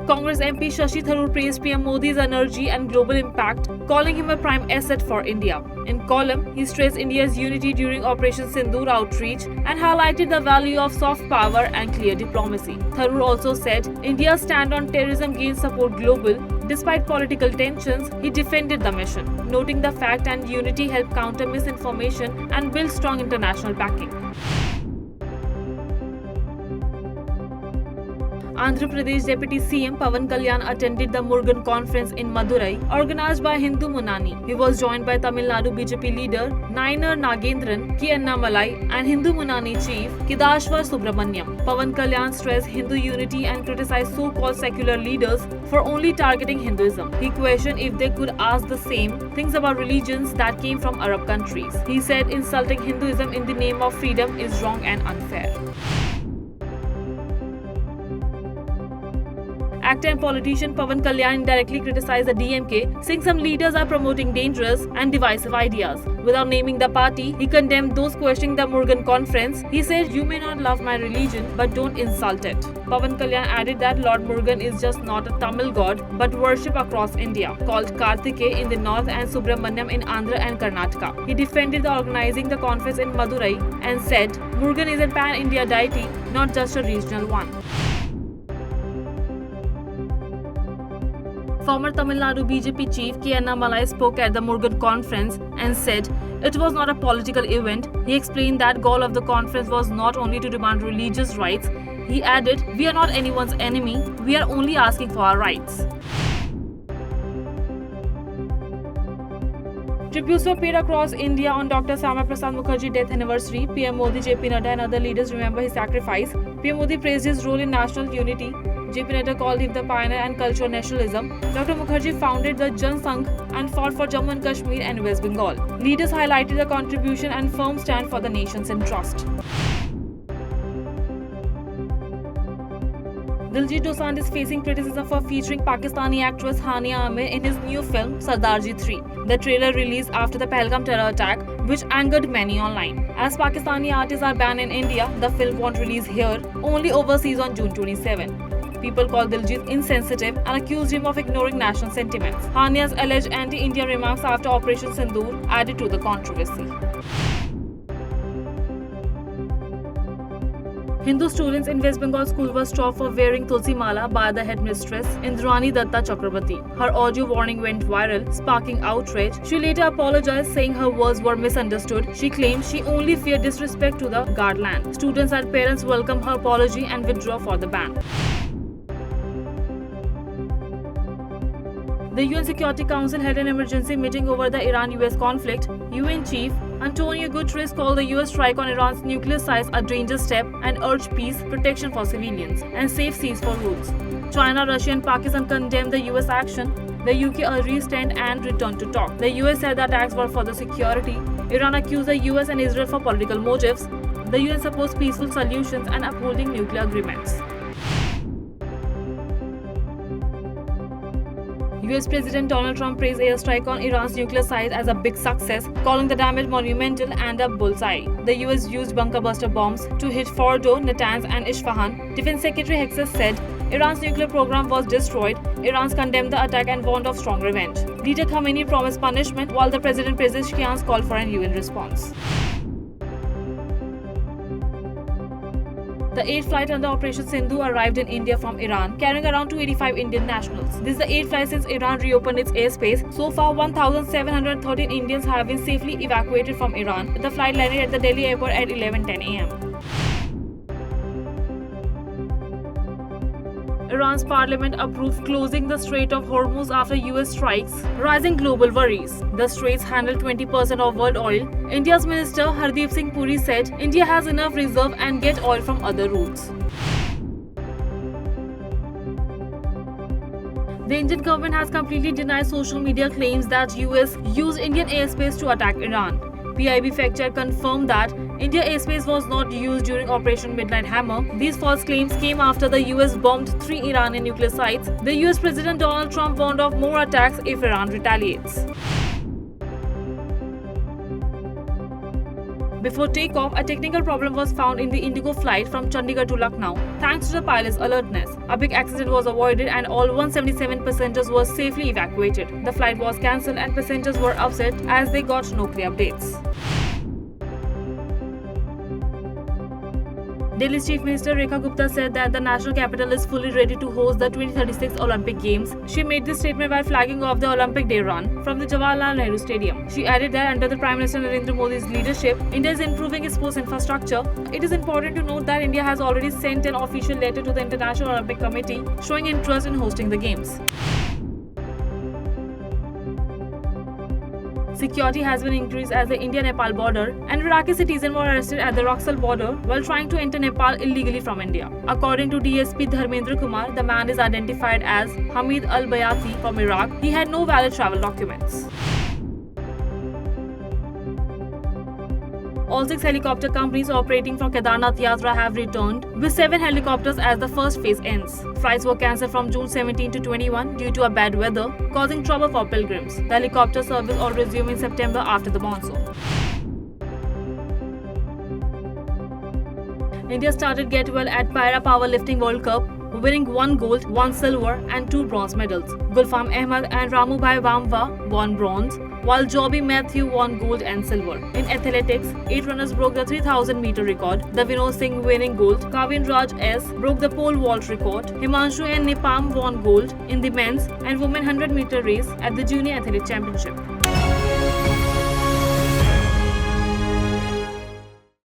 Congress MP Shashi Tharoor praised PM Modi's energy and global impact, calling him a prime asset for India. In column, he stressed India's unity during Operation Sindoor outreach and highlighted the value of soft power and clear diplomacy. Tharoor also said India's stand on terrorism gained support global. Despite political tensions, he defended the mission, noting the fact and unity help counter misinformation and build strong international backing. Andhra Pradesh Deputy CM Pawan Kalyan attended the Murugan Conference in Madurai, organized by Hindu Munani. He was joined by Tamil Nadu BJP leader Nayanar Nagendran K. Annamalai and Hindu Munani chief Kedashwar Subramaniam. Pawan Kalyan stressed Hindu unity and criticized so-called secular leaders for only targeting Hinduism. He questioned if they could ask the same things about religions that came from Arab countries. He said insulting Hinduism in the name of freedom is wrong and unfair. Actor and politician Pawan Kalyan indirectly criticized the DMK, saying some leaders are promoting dangerous and divisive ideas. Without naming the party, he condemned those questioning the Murugan Conference. He said, "You may not love my religion, but don't insult it." Pawan Kalyan added that Lord Murugan is just not a Tamil god, but worshipped across India, called Karthike in the north and Subramaniam in Andhra and Karnataka. He defended the organizing the conference in Madurai and said, Murugan is a pan-India deity, not just a regional one. Former Tamil Nadu BJP chief K. Annamalai spoke at the Murugan Conference and said it was not a political event. He explained that goal of the conference was not only to demand religious rights. He added, "We are not anyone's enemy. We are only asking for our rights." Tributes were paid across India on Dr. Syama Prasad Mukherjee's death anniversary. PM Modi, JP Nadda and other leaders remember his sacrifice. PM Modi praised his role in national unity. JP Nadda called him the pioneer and cultural nationalism. Dr. Mukherjee founded the Jan Sangh and fought for Jammu and Kashmir and West Bengal. Leaders highlighted the contribution and firm stand for the nation's interest. Diljit Dosanjh is facing criticism for featuring Pakistani actress Hania Amir in his new film Sardarji 3. The trailer released after the Pahalgam terror attack, which angered many online. As Pakistani artists are banned in India, the film won't release here, only overseas on June 27. People called Diljit insensitive and accused him of ignoring national sentiments. Hania's alleged anti-India remarks after Operation Sindoor added to the controversy. Hindu students in West Bengal school were stopped for wearing tulsi mala by the headmistress Indrani Datta Chakrabarti. Her audio warning went viral, sparking outrage. She later apologized, saying her words were misunderstood. She claimed she only feared disrespect to the guardland. Students and parents welcomed her apology and withdrew for the ban. The UN Security Council held an emergency meeting over the Iran-US conflict. UN Chief Antonio Guterres called the US strike on Iran's nuclear sites a dangerous step and urged peace, protection for civilians, and safe seas for routes. China, Russia and Pakistan condemned the US action. The UK agreed stand and returned to talk. The US said the attacks were for the security. Iran accused the US and Israel for political motives. The UN supports peaceful solutions and upholding nuclear agreements. US President Donald Trump praised airstrike on Iran's nuclear sites as a big success, calling the damage monumental and a bullseye. The US used bunker buster bombs to hit Fordo, Natanz and Isfahan. Defense Secretary Hexas said Iran's nuclear program was destroyed. Iran's condemned the attack and warned of strong revenge. Leader Khamenei promised punishment, while the President Pezeshkian's called for an UN response. The 8th flight under Operation Sindoor arrived in India from Iran, carrying around 285 Indian nationals. This is the 8th flight since Iran reopened its airspace. So far, 1,713 Indians have been safely evacuated from Iran. The flight landed at the Delhi airport at 11:10 a.m. Iran's parliament approved closing the Strait of Hormuz after US strikes, rising global worries. The straits handle 20% of world oil. India's Minister Hardeep Singh Puri said India has enough reserve and get oil from other routes. The Indian government has completely denied social media claims that US used Indian airspace to attack Iran. PIB fact-check confirmed that India airspace was not used during Operation Midnight Hammer. These false claims came after the US bombed 3 Iranian nuclear sites. The US President Donald Trump warned of more attacks if Iran retaliates. Before takeoff, a technical problem was found in the Indigo flight from Chandigarh to Lucknow. Thanks to the pilot's alertness, a big accident was avoided and all 177 passengers were safely evacuated. The flight was cancelled and passengers were upset as they got no clear updates. Delhi's Chief Minister Rekha Gupta said that the national capital is fully ready to host the 2036 Olympic Games. She made this statement while flagging off the Olympic Day run from the Jawaharlal Nehru Stadium. She added that under the Prime Minister Narendra Modi's leadership, India is improving its sports infrastructure. It is important to note that India has already sent an official letter to the International Olympic Committee showing interest in hosting the Games. Security has been increased at the India-Nepal border, and Iraqi citizens were arrested at the Roxal border while trying to enter Nepal illegally from India. According to DSP Dharmendra Kumar, the man is identified as Hamid Al-Bayati from Iraq. He had no valid travel documents. All 6 helicopter companies operating for Kedarnath Yatra have returned, with 7 helicopters as the first phase ends. Flights were cancelled from June 17 to 21 due to a bad weather, causing trouble for pilgrims. The helicopter service will resume in September after the monsoon. India started get well at Para Powerlifting World Cup, winning 1 gold, 1 silver and 2 bronze medals. Gulfam Ahmed and Ramubhai Vamva won bronze, while Joby Matthew won gold and silver. In athletics, 8 runners broke the 3000 meter record, the Vinod Singh winning gold, Kavin Raj S broke the pole vault record, Himanshu and Nipam won gold in the men's and women 100 meter race at the Junior Athletics Championship.